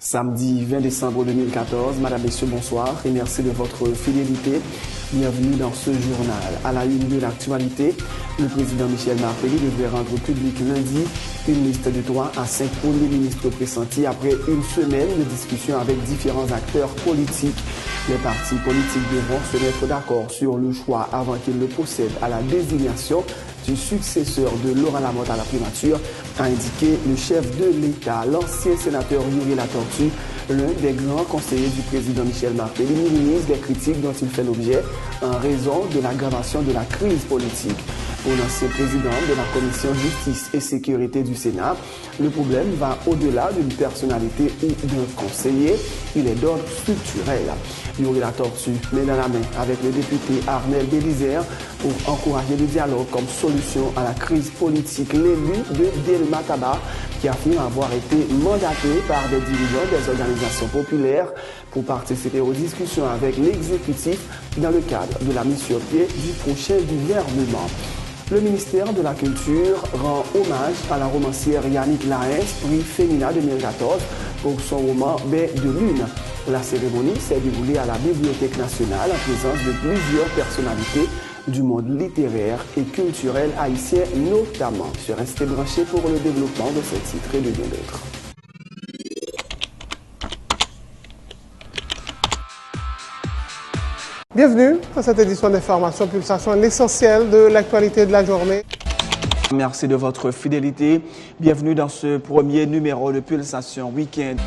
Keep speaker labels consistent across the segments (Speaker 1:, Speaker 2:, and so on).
Speaker 1: Samedi 20 décembre 2014, Madame, Messieurs, bonsoir et merci de votre fidélité. Bienvenue dans ce journal. À la une de l'actualité, le président Michel Martelly devait rendre public lundi une liste de 3 à 5 premiers ministres pressentis après une semaine de discussion avec différents acteurs politiques. Les partis politiques devront se mettre d'accord sur le choix avant qu'ils ne procèdent à la désignation du successeur de Laurent Lamotte à la primature, a indiqué le chef de l'État. L'ancien sénateur Yuri Latortue, l'un des grands conseillers du président Michel Martelly, minimise des critiques dont il fait l'objet en raison de l'aggravation de la crise politique. Pour l'ancien président de la commission justice et sécurité du Sénat, le problème va au-delà d'une personnalité ou d'un conseiller, il est d'ordre structurel. Yuri Latortue met dans la main avec le député Armel Bélisère pour encourager le dialogue comme solution à la crise politique. L'élu de Delma Taba, qui affirme avoir été mandaté par des dirigeants des organisations populaires pour participer aux discussions avec l'exécutif dans le cadre de la mise sur pied du prochain gouvernement. Le ministère de la Culture rend hommage à la romancière Yannick Laens, prix Fémina 2014, pour son roman Baie de Lune. La cérémonie s'est déroulée à la Bibliothèque nationale en présence de plusieurs personnalités du monde littéraire et culturel haïtien notamment. Restez branchés pour le développement de ce titre et de bien d'autres.
Speaker 2: Bienvenue à cette édition d'Information Pulsation, l'essentiel de l'actualité de la journée.
Speaker 1: Merci de votre fidélité. Bienvenue dans ce premier numéro de Pulsation Week-end.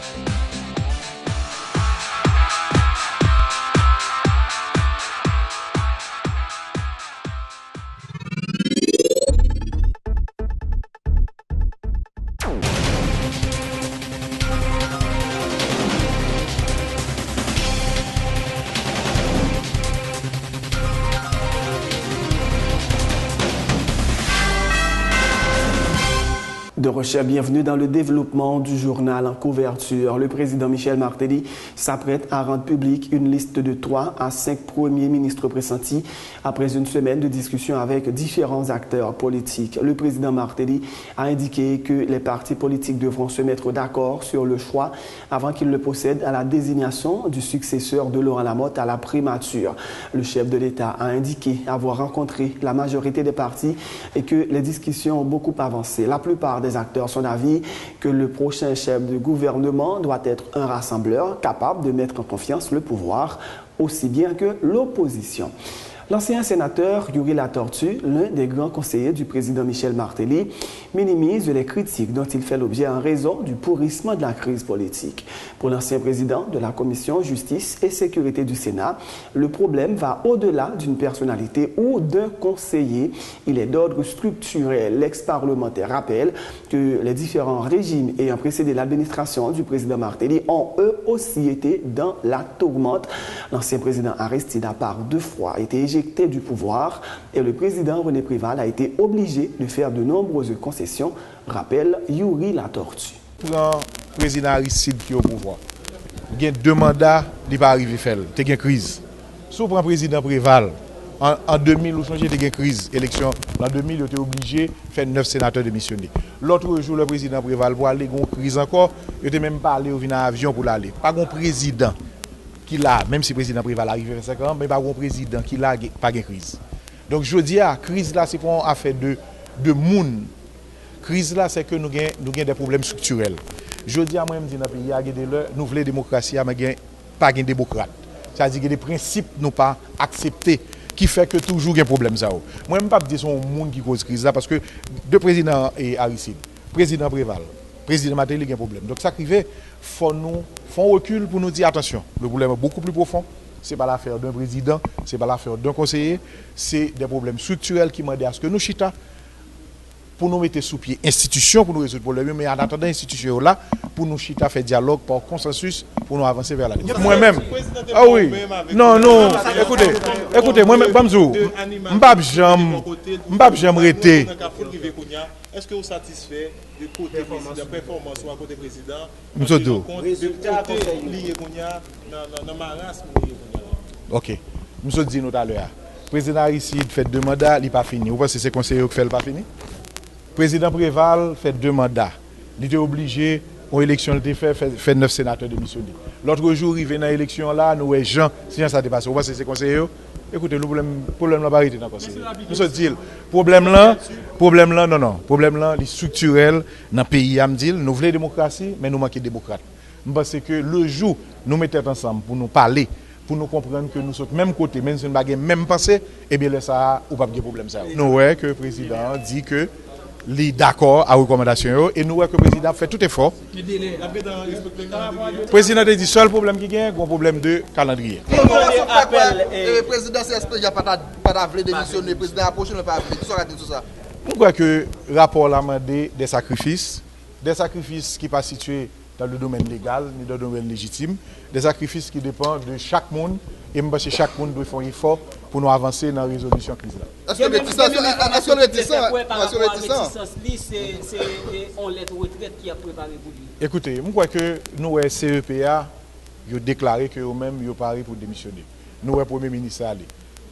Speaker 1: De recherche, bienvenue dans le développement du journal en couverture. Le président Michel Martelly s'apprête à rendre public une liste de 3 à 5 premiers ministres pressentis après une semaine de discussion avec différents acteurs politiques. Le président Martelly a indiqué que les partis politiques devront se mettre d'accord sur le choix avant qu'ils ne procèdent à la désignation du successeur de Laurent Lamotte à la primature. Le chef de l'État a indiqué avoir rencontré la majorité des partis et que les discussions ont beaucoup avancé. La plupart des acteurs sont d'avis que le prochain chef de gouvernement doit être un rassembleur capable de mettre en confiance le pouvoir aussi bien que l'opposition. L'ancien sénateur Yuri Latortue, l'un des grands conseillers du président Michel Martelly, minimise les critiques dont il fait l'objet en raison du pourrissement de la crise politique. Pour l'ancien président de la commission justice et sécurité du Sénat, le problème va au-delà d'une personnalité ou d'un conseiller. Il est d'ordre structurel. L'ex-parlementaire rappelle que les différents régimes ayant précédé l'administration du président Martelly ont eux aussi été dans la tourmente. L'ancien président Aristide a par 2 fois été éjecté du pouvoir et le président René Préval a été obligé de faire de nombreuses concessions, rappelle Yuri Latortue.
Speaker 3: Pour le président Aristide qui est au pouvoir, il y a 2 mandats, il n'est pas arrivé à faire. Il y a une crise. Si on prend le président Préval, en 2000, il a eu une crise, élection. En 2000, il était obligé de faire 9 sénateurs démissionner. L'autre jour, le président Préval, pour aller à une crise encore, il n'était même pas allé en avion pour l'aller. Pas un président qui l'a, même si le président Préval arrive à 25 ans, mais pas un président qui l'a pas de crise. Donc je dis à la crise là, c'est pour une affaire de monde. Crise là, c'est que nous avons des problèmes structurels. Je dis à moi, je dis dans le pays, nous voulons la démocratie, mais pas de démocrate. C'est-à-dire que les principes nous pas acceptés, qui fait que toujours il y a un problème. Moi, je ne peux pas dire que c'est un monde qui cause crise là, parce que deux présidents et Aristide, président Préval, président Martelly, il y a un problème. Donc ça qui fait, faut recul pour nous dire attention, le problème est beaucoup plus profond. Ce n'est pas l'affaire d'un président, ce n'est pas l'affaire d'un conseiller, c'est des problèmes structurels qui demandent à ce que nous chita pour nous mettre sous pied institutions pour nous résoudre le problème, mais en attendant institutions là, pour nous chita faire dialogue par consensus pour nous avancer vers la démocratie. Moi-même, ah oui, non, écoutez, moi-même, Bamzou, m'bab j'aime rester.
Speaker 4: Est-ce que vous êtes satisfait du côté de performance ou à côté président?
Speaker 3: M'sodo. Ok. M'sou dit nous tout à l'heure. Président Aristide fait 2 mandats, il n'est pas fini. Vous pensez que c'est conseiller qui fait le pas fini? Président Préval fait 2 mandats. Il était obligé une élection a été fait 9 sénateurs démissionnés. L'autre jour, il vient dans l'élection là, nous avons Jean, si ça dépasse, vous pensez que c'est conseiller? Écoutez, le problème là, pas arrêté dans le conseil. Nous sommes dit, problème là, non, problème là, il est structurel dans le pays, nous voulons la démocratie, mais nous manquons de démocrates. Parce que le jour, nous mettons ensemble pour nous parler, pour nous comprendre que nous sommes même côté, même si nous n'avons même passé, eh bien, ça, ou pas de problème ça. Nous voyons que le président dit que il est d'accord à la recommandation et nous voyons que le président fait tout effort. Le président a dit que le seul problème qu'il y a, c'est un problème de calendrier.
Speaker 5: Le président n'a pas démissionner, le président a approché, pas tout ça.
Speaker 3: Je crois que le rapport a demandé des sacrifices qui ne sont pas situés dans le domaine légal ni dans le domaine légitime, des sacrifices qui dépendent de chaque monde et je pense que chaque monde doit faire un effort pour nous avancer dans la résolution de la crise.
Speaker 5: Est-ce que le réticence,
Speaker 6: c'est en lettre retraite qui a préparé pour lui?
Speaker 3: Écoutez, je crois que nous, CEPA, a déclaré que eux-mêmes, ils ont parlé pour démissionner. Nous, le Premier ministre, allé.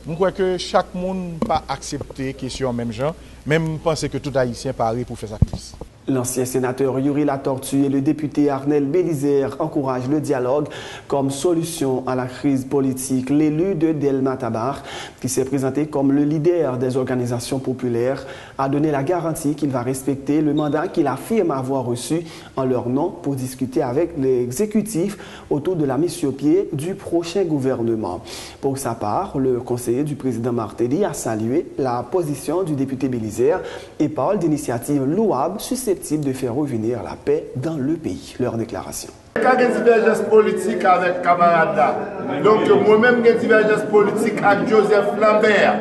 Speaker 3: Je crois que chaque monde n'a pas accepté la question en même genre, même penser que tout Haïtien paraît pour faire sacrifice.
Speaker 1: L'ancien sénateur Yuri Latortue et le député Arnel Bélizer encouragent le dialogue comme solution à la crise politique. L'élu de Delma Tabar, qui s'est présenté comme le leader des organisations populaires, a donné la garantie qu'il va respecter le mandat qu'il affirme avoir reçu en leur nom pour discuter avec l'exécutif autour de la mise sur pied du prochain gouvernement. Pour sa part, le conseiller du président Martelly a salué la position du député Bélizer et parle d'initiatives louables susceptibles de faire revenir la paix dans le pays. Leur déclaration.
Speaker 7: Il y a une divergence politique avec camarade là. Donc moi-même j'ai une divergence politique avec Joseph Lambert.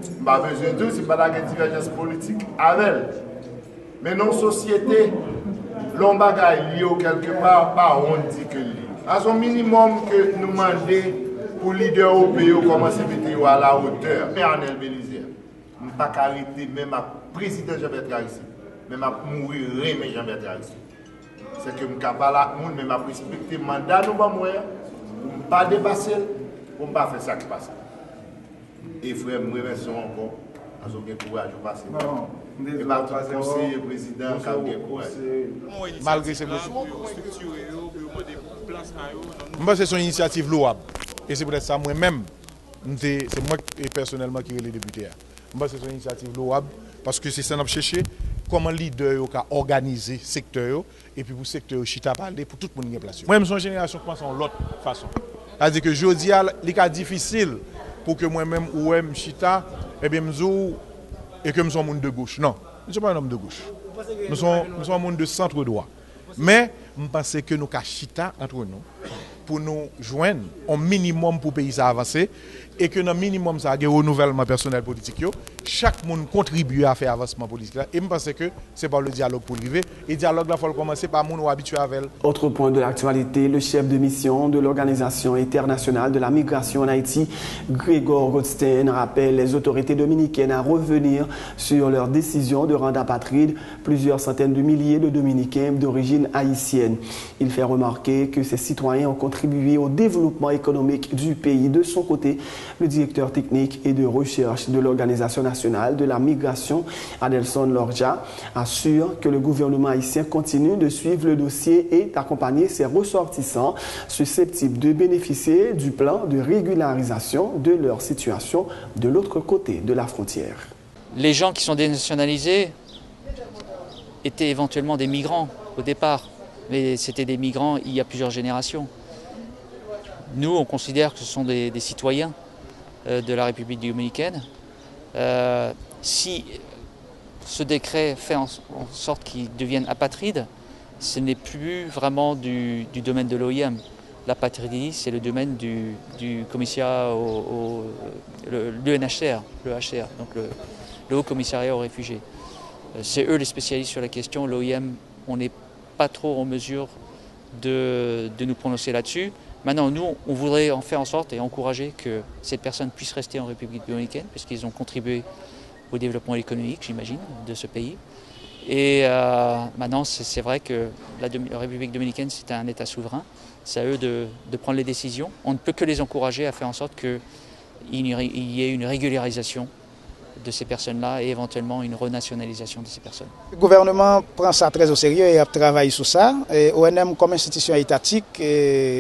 Speaker 7: Je n'ai pas besoin de dire si pas une divergence politique avec elle. Mais dans la société, l'on bagaille lié quelque part, pas on dit que lié. À son minimum que nous demandons pour leader au pays, commencer à mettre à la hauteur. Mais Arnel Bélizer, je ne peux pas arrêter même à président Jean-Bertrand ici. Même à mourir, mais Jean-Bertrand ici. C'est que je ne peux pas même à respecter le mandat, nous ne pouvons pas dépasser, pour ne pas faire ça qui passe. Et frère, je remercie encore, parce que j'ai courage de passer. Et par tout conseiller, président, qui a courage.
Speaker 3: Malgré ces mesures, je pense que c'est une initiative louable. Et c'est peut-être ça, moi-même, c'est moi personnellement qui ai les députés. Je pense que c'est une initiative louable, parce que c'est ça qu'on a cherché. Comment le leader a organisé le secteur et puis pour le secteur chita parler pour tout le monde qui est placé. Moi-même, son génération pense en l'autre façon. C'est-à-dire que je dis qu'il est difficile pour que moi-même ou chita et bien et que nous sommes un monde de gauche. Non, nous ne sommes pas un homme de gauche. Nous sommes un monde de centre droit. Mais je pense que nous avons chita entre nous pour nous joindre un minimum pour le pays avancer et que dans le minimum ça a un renouvellement personnel politique. Chaque monde contribue à faire avancement politique. Et je pense que c'est par le dialogue pour arriver. Et le dialogue, il faut commencer par les gens habitués avec elle.
Speaker 1: Autre point de l'actualité, le chef de mission de l'Organisation internationale de la migration en Haïti, Gregor Goldstein, rappelle les autorités dominicaines à revenir sur leur décision de rendre apatrides plusieurs centaines de milliers de Dominicains d'origine haïtienne. Il fait remarquer que ces citoyens ont contribué au développement économique du pays. De son côté, le directeur technique et de recherche de l'Organisation nationale de la migration, Adelson Lorja, assure que le gouvernement haïtien continue de suivre le dossier et d'accompagner ses ressortissants susceptibles de bénéficier du plan de régularisation de leur situation de l'autre côté de la frontière.
Speaker 8: Les gens qui sont dénationalisés étaient éventuellement des migrants au départ, mais c'était des migrants il y a plusieurs générations. Nous, on considère que ce sont des citoyens de la République dominicaine. Si ce décret fait en sorte qu'ils deviennent apatrides, ce n'est plus vraiment du domaine de l'OIM. L'apatridie, c'est le domaine du commissariat l'UNHCR, donc le Haut Commissariat aux réfugiés. C'est eux les spécialistes sur la question. L'OIM, on n'est pas trop en mesure de nous prononcer là-dessus. Maintenant, nous, on voudrait en faire en sorte et encourager que cette personne puisse rester en République dominicaine, puisqu'ils ont contribué au développement économique, j'imagine, de ce pays. Et maintenant, c'est vrai que la République dominicaine, c'est un État souverain. C'est à eux de prendre les décisions. On ne peut que les encourager à faire en sorte qu'il y ait une régularisation de ces personnes-là et éventuellement une renationalisation de ces personnes.
Speaker 9: Le gouvernement prend ça très au sérieux et a travaillé sur ça. ONM comme institution étatique,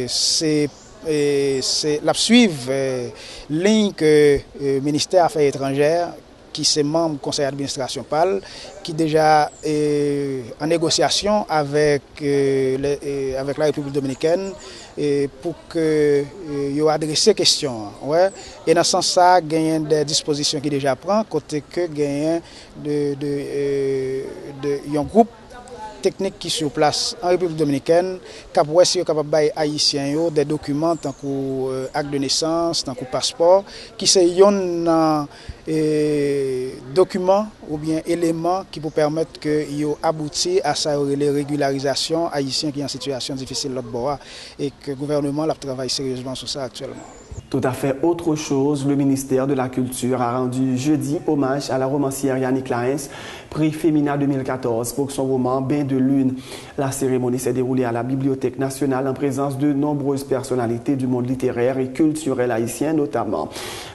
Speaker 9: c'est la suivre ligne que le ministère des Affaires étrangères, qui est membre du conseil d'administration PAL, qui est déjà en négociation avec la République dominicaine pour que y adresse ces questions. Ouais. Et dans ce sens, ça, il y a des dispositions qui déjà prend, côté que il y a un groupe technique qui est sur place en République dominicaine, capable de haïtiens des documents tant que acte de naissance, tant que passeport, qui sont documents ou bien éléments qui vous permettent que yo aboutir à ça les régularisations haïtiens qui sont en situation difficile l'autre bord et que le gouvernement travaille sérieusement sur ça actuellement.
Speaker 1: Tout à fait autre chose, le ministère de la Culture a rendu jeudi hommage à la romancière Yannick Laens, prix Femina 2014 pour son roman Bain de Lune. La cérémonie s'est déroulée à la Bibliothèque nationale en présence de nombreuses personnalités du monde littéraire et culturel haïtien notamment.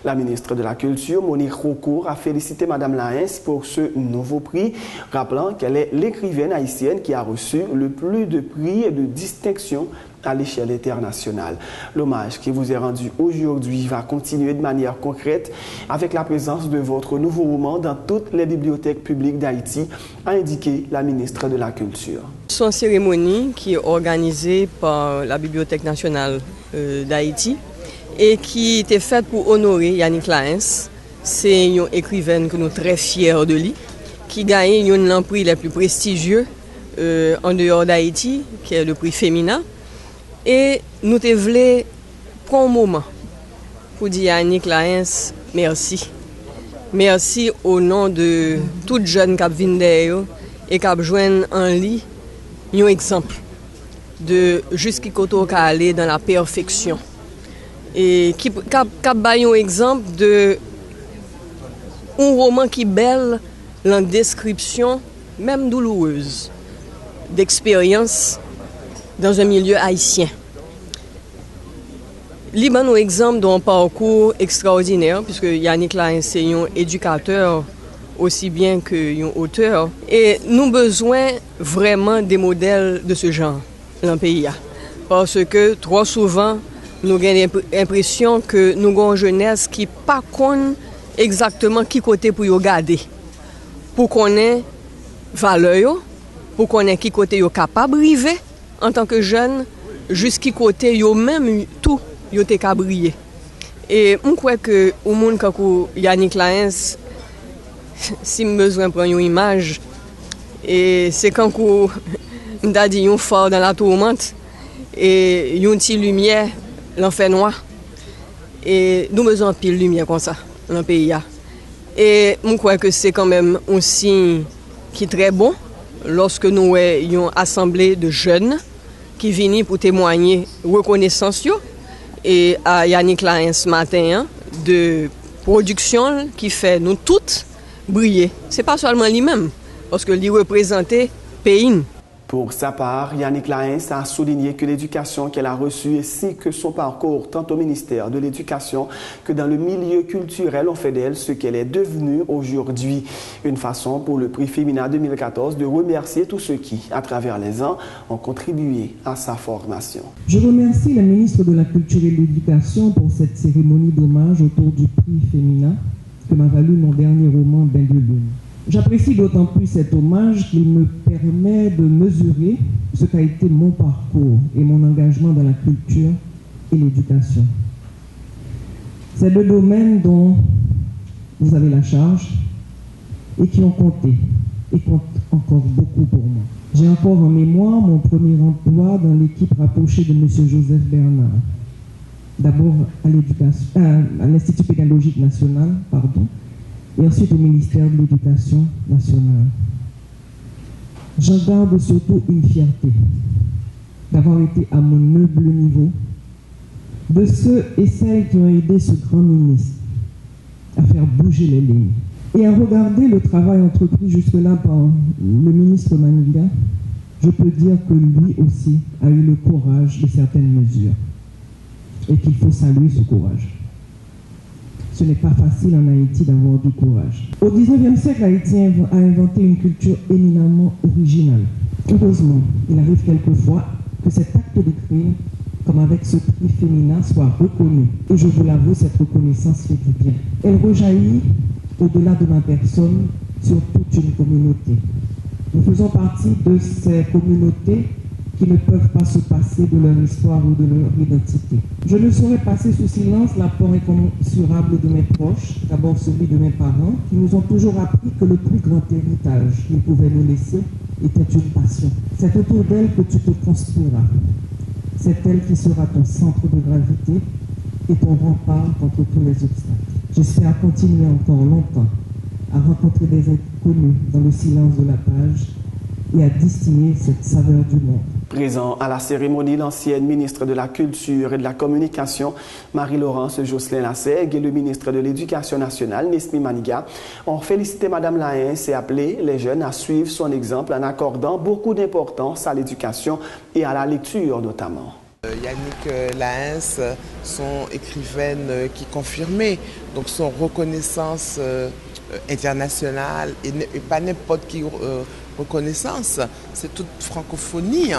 Speaker 1: La ministre de la Culture, Monique Roucourt, a félicité Mme Laens pour ce nouveau prix, rappelant qu'elle est l'écrivaine haïtienne qui a reçu le plus de prix et de distinctions à l'échelle internationale. L'hommage qui vous est rendu aujourd'hui va continuer de manière concrète avec la présence de votre nouveau roman dans toutes les bibliothèques publiques d'Haïti, a indiqué la ministre de la Culture.
Speaker 10: C'est une cérémonie qui est organisée par la Bibliothèque nationale d'Haïti et qui était faite pour honorer Yannick Laens. C'est une écrivaine que nous sommes très fiers de lui, qui gagne un prix le plus prestigieux en dehors d'Haïti, qui est le prix Femina. Et nous te voulons prendre un moment pour dire à Yannick Laens merci. Merci au nom de tous les jeunes qui viennent derrière et qui joignent en lui un exemple de jusqu'à côté aller dans la perfection. Et qui a un exemple de un roman qui est belle, la description, même douloureuse, d'expérience dans un milieu haïtien. Liban un exemple d'un parcours extraordinaire, puisque Yannick Laens est un éducateur aussi bien qu'un auteur. Et nous avons besoin vraiment des modèles de ce genre dans le pays. Parce que trop souvent, nous avons l'impression que nous avons une jeunesse qui ne sait pas exactement qui côté pour regarder. Pour qu'on ait valeur, pour qu'on ait qui côté capable de vivre en tant que jeune, jusqu'à côté même tout est capable de briller. Et je crois que au monde comme Yannick Laens, si je besoin de prendre une image, et c'est quand on a dit un fort dans la tourmente et une petite lumière, l'enfer noir. Et nous besoin de pile lumière comme ça dans le pays. Et je crois que c'est quand même un signe qui est très bon lorsque nous avons une assemblée de jeunes qui viennent pour témoigner reconnaissance et à Yannick Laens ce matin de production qui fait nous toutes briller. Ce n'est pas seulement lui-même, parce que lui représente le pays.
Speaker 1: Pour sa part, Yannick Laens a souligné que l'éducation qu'elle a reçue ainsi que son parcours tant au ministère de l'Éducation que dans le milieu culturel ont fait d'elle ce qu'elle est devenue aujourd'hui. Une façon pour le prix Femina 2014 de remercier tous ceux qui, à travers les ans, ont contribué à sa formation.
Speaker 11: Je remercie la ministre de la Culture et de l'Éducation pour cette cérémonie d'hommage autour du prix Femina que m'a valu mon dernier roman Bain de Lune. J'apprécie d'autant plus cet hommage qu'il me permet de mesurer ce qu'a été mon parcours et mon engagement dans la culture et l'éducation. C'est deux domaines dont vous avez la charge et qui ont compté et comptent encore beaucoup pour moi. J'ai encore en mémoire mon premier emploi dans l'équipe rapprochée de M. Joseph Bernard. D'abord à l'Institut pédagogique national, et ensuite au ministère de l'Éducation nationale. J'en garde surtout une fierté d'avoir été à mon humble niveau, de ceux et celles qui ont aidé ce grand ministre à faire bouger les lignes. Et à regarder le travail entrepris jusque-là par le ministre Maniga, je peux dire que lui aussi a eu le courage de certaines mesures et qu'il faut saluer ce courage. Ce n'est pas facile en Haïti d'avoir du courage. Au XIXe siècle, Haïti a inventé une culture éminemment originale. Heureusement, il arrive quelquefois que cet acte d'écrire, comme avec ce prix féminin, soit reconnu. Et je vous l'avoue, cette reconnaissance fait du bien. Elle rejaillit au-delà de ma personne sur toute une communauté. Nous faisons partie de ces communautés qui ne peuvent pas se passer de leur histoire ou de leur identité. Je ne saurais passer sous silence l'apport incommensurable de mes proches, d'abord celui de mes parents, qui nous ont toujours appris que le plus grand héritage qu'ils pouvaient nous laisser était une passion. C'est autour d'elle que tu te construiras. C'est elle qui sera ton centre de gravité et ton rempart contre tous les obstacles. J'espère continuer encore longtemps à rencontrer des inconnus dans le silence de la page et à distiller cette saveur du monde.
Speaker 1: Présent à la cérémonie, l'ancienne ministre de la Culture et de la Communication, Marie-Laurence Jocelyn-Lassègue, et le ministre de l'Éducation nationale, Nesmi Maniga, ont félicité Mme Laens et appelé les jeunes à suivre son exemple en accordant beaucoup d'importance à l'éducation et à la lecture notamment.
Speaker 12: Yannick Laens, son écrivaine qui confirmait donc son reconnaissance internationale et pas n'importe qui reconnaissance, c'est toute francophonie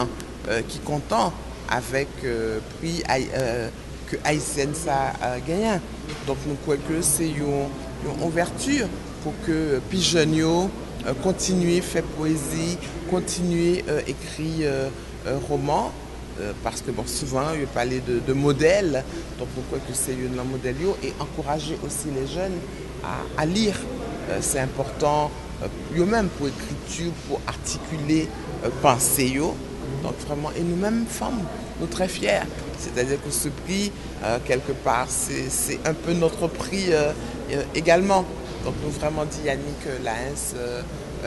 Speaker 12: qui content avec prix que Haïtienne ça a gagné. Donc nous croyons que c'est une ouverture pour que plus jeunes continuer faire poésie, continuer écrire roman. Parce que bon, souvent, il parlait de modèles, donc pourquoi que c'est un modèle et encourager aussi les jeunes à lire. C'est important, eux-mêmes pour l'écriture, pour articuler pensée. Donc vraiment, et nous-mêmes, femmes, nous très fiers. C'est-à-dire que ce prix, quelque part, c'est un peu notre prix également. Donc nous vraiment dit Yannick Laens,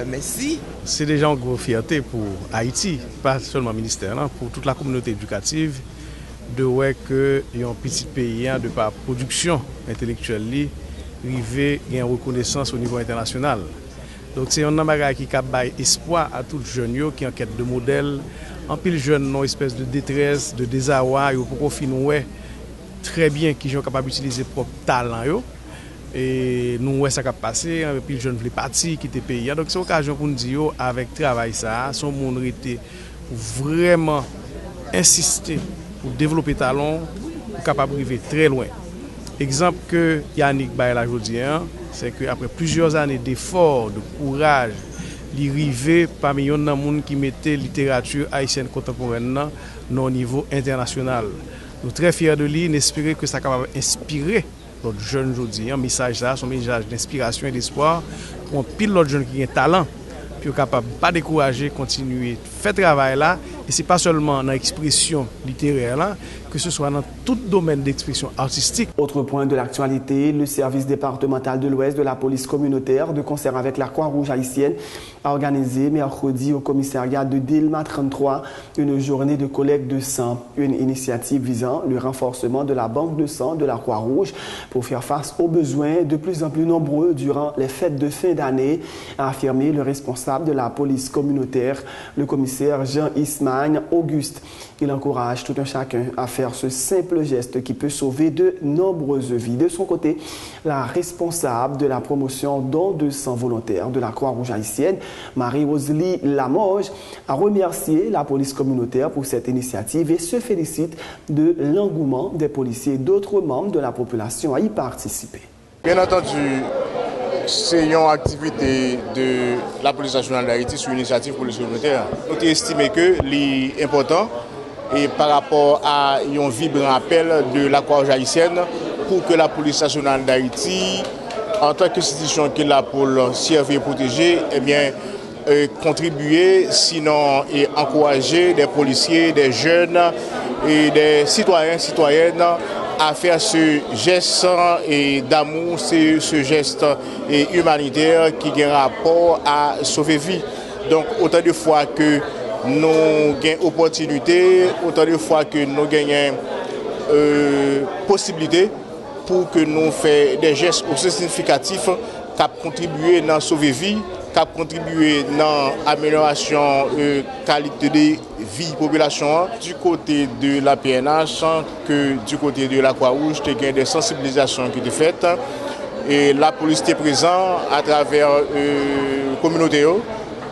Speaker 12: merci.
Speaker 13: C'est déjà une grosse fierté pour Haïti, pas seulement le ministère, non, pour toute la communauté éducative, de voir que un petit pays de par production intellectuelle arrivé à une reconnaissance au niveau international. Donc c'est un bagage qui a espoir à tous les jeunes qui en quête de modèles. En pile jeunes ont une espèce de détresse, de désarroi, pour finir très bien qui sont capables d'utiliser propre talent. Et nous, ça a passé, puis les jeunes voulaient partir, quitter le pays. Donc c'est l'occasion pour nous dire, avec le travail, son monde était pour vraiment insister pour développer le talent, pour capable d'arriver très loin. Exemple que Yannick Baye aujourd'hui, c'est qu'après plusieurs années d'efforts, de courage, il est arrivé parmi les gens qui mettaient la littérature haïtienne contemporaine au niveau international. Nous sommes très fiers de lui, nous espérons que ça va inspirer l'autre jeune aujourd'hui. Un message là, son message d'inspiration et d'espoir pour un pile l'autre jeune qui a un talent, puis capable de pas décourager, continuer, faire travail là. Et c'est pas seulement dans l'expression littéraire là, que ce soit dans tout domaine d'expression artistique.
Speaker 1: Autre point de l'actualité, le service départemental de l'Ouest de la police communautaire, de concert avec la Croix-Rouge haïtienne, a organisé mercredi au commissariat de Delma 33 une journée de collecte de sang, une initiative visant le renforcement de la banque de sang de la Croix-Rouge pour faire face aux besoins de plus en plus nombreux durant les fêtes de fin d'année, a affirmé le responsable de la police communautaire, le commissaire Jean-Ismagne Auguste. Il encourage tout un chacun à faire ce simple geste qui peut sauver de nombreuses vies. De son côté, la responsable de la promotion don de sang volontaire de la Croix-Rouge haïtienne, Marie-Rosalie Lamoge, a remercié la police communautaire pour cette initiative et se félicite de l'engouement des policiers et d'autres membres de la population à y participer.
Speaker 7: Bien entendu, c'est une activité de la police nationale d'Haïti sur l'initiative police communautaire. Nous avons estimé que l'important et par rapport à un vibrant appel de la Croix-Rouge haïtienne pour que la police nationale d'Haïti, en tant qu'institution qui est là pour servir et protéger, eh bien, contribuer, sinon et encourager des policiers, des jeunes et des citoyens, citoyennes à faire ce geste d'amour, ce geste humanitaire qui a un rapport à sauver vie. Donc autant de fois que nous gagnons opportunité, autant de fois que nous gagnons possibilité pour que nous fassions des gestes aussi significatifs qui contribuent à sauver vie, qui a contribué dans l'amélioration de la qualité de vie de la population du côté de la PNH que du côté de la Croix-Rouge. Il y a des sensibilisations qui ont été faites et la police est présente à travers la communauté,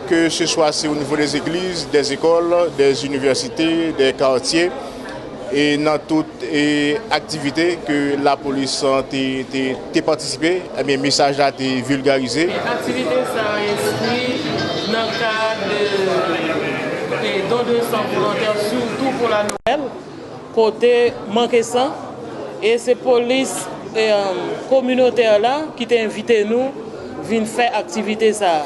Speaker 7: que ce soit au niveau des églises, des écoles, des universités, des quartiers et dans toutes les activités que la police a participé, le message a été vulgarisé.
Speaker 14: L'activité ça inscrit dans le cadre de dons de sang volontaire, surtout pour la Noël, côté manqué sang. Et c'est police communautaire là qui t'a invité nous venir faire activité ça.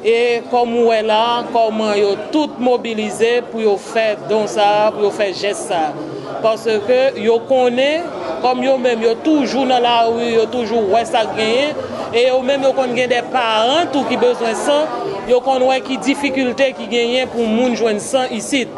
Speaker 14: Et comme on est là, comment ils ont tout mobilisé pour faire don ça, pour faire geste ça. Parce que yo connaît comme yo même yo toujours dans la rue, yo toujours ouais ça gagner et yo même yo connaît des parents tout qui besoin sang, yo connaît qui difficulté qui gagne pour moun joindre sang ici.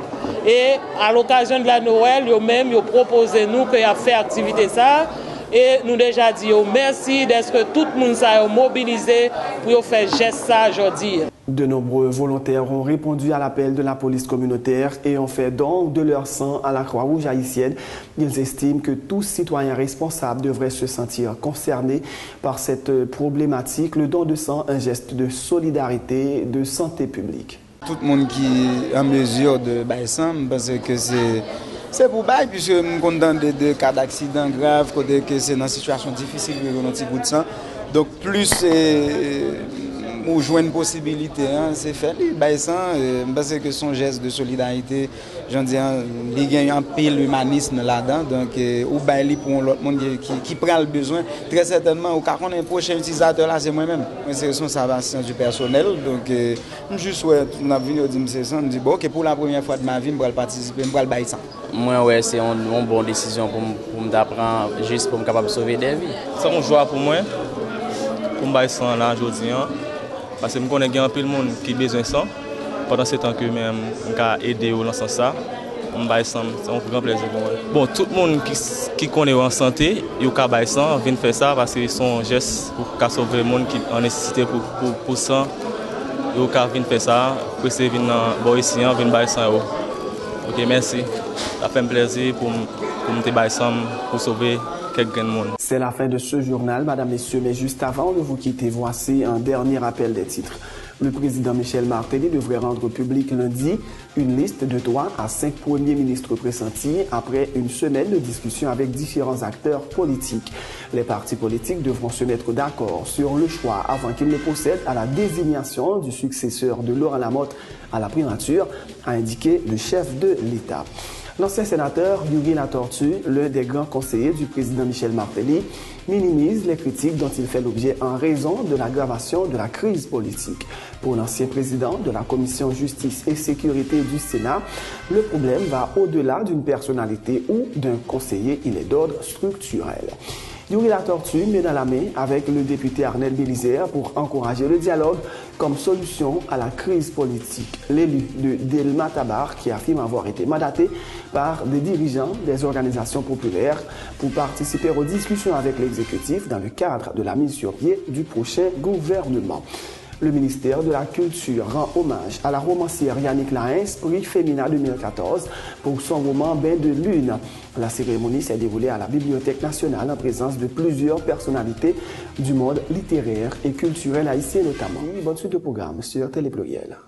Speaker 14: Et à l'occasion de la Noël, yo même yo proposé nous que y a fait activité ça. Et nous déjà dit merci d'être que tout le monde s'est mobilisé pour faire geste ça aujourd'hui.
Speaker 1: De nombreux volontaires ont répondu à l'appel de la police communautaire et ont fait don de leur sang à la Croix-Rouge haïtienne. Ils estiment que tout citoyen responsable devrait se sentir concerné par cette problématique. Le don de sang, un geste de solidarité, de santé publique.
Speaker 15: Tout le monde qui est en mesure de bailler sang, parce que c'est pour bailler, puisque je suis content de cas d'accident grave, que c'est dans une situation difficile de notre bout de sang. Donc plus ou jouer une possibilité, c'est faire les sang, parce que son geste de solidarité, j'en dis, il y a un pile humanisme là-dedans, donc ou bailler pour l'autre monde qui prend le besoin, très certainement, au cas où on est un prochain utilisateur là, c'est moi-même, c'est responsable du personnel, donc je juste on a venu dire c'est ça, on dit bon, ok, pour la première fois de ma vie, je vais participer, je vais bailler ça.
Speaker 16: Moi, ouais, c'est une bonne décision pour m'apprendre, juste pour me capable de sauver des vies.
Speaker 17: C'est une joie pour moi, pour me bailler ça là aujourd'hui. Parce que je connais un peu de monde qui a besoin de ça. Pendant ce temps que je peux aider dans ce sens, c'est un grand plaisir pour moi. Bon, tout le monde qui connaît en santé, il a besoin de ça, vient faire ça parce que c'est un geste pour sauver le monde qui est en nécessité pour ça. Il a venir faire ça, pour essayer de venir ici, venir faire ça. Ok, merci. Ça fait un plaisir pour me faire ça, pour sauver.
Speaker 1: C'est la fin de ce journal, Madame, Messieurs, mais juste avant de vous quitter, voici un dernier rappel des titres. Le président Michel Martelly devrait rendre public lundi une liste de 3 à 5 premiers ministres pressentis après une semaine de discussion avec différents acteurs politiques. Les partis politiques devront se mettre d'accord sur le choix avant qu'ils ne procèdent à la désignation du successeur de Laurent Lamotte à la primature, a indiqué le chef de l'État. L'ancien sénateur Yuri Latortue, l'un des grands conseillers du président Michel Martelly, minimise les critiques dont il fait l'objet en raison de l'aggravation de la crise politique. Pour l'ancien président de la Commission Justice et Sécurité du Sénat, le problème va au-delà d'une personnalité ou d'un conseiller, il est d'ordre structurel. Yuri Latortue met dans la main avec le député Arnel Bélizaire pour encourager le dialogue comme solution à la crise politique. L'élu de Delma Tabar qui affirme avoir été mandaté par des dirigeants des organisations populaires pour participer aux discussions avec l'exécutif dans le cadre de la mise sur pied du prochain gouvernement. Le ministère de la Culture rend hommage à la romancière Yannick Laens, prix Femina 2014, pour son roman Bain de Lune. La cérémonie s'est déroulée à la Bibliothèque nationale en présence de plusieurs personnalités du monde littéraire et culturel haïtien notamment. Bonne suite de programme sur Télé Pluriel.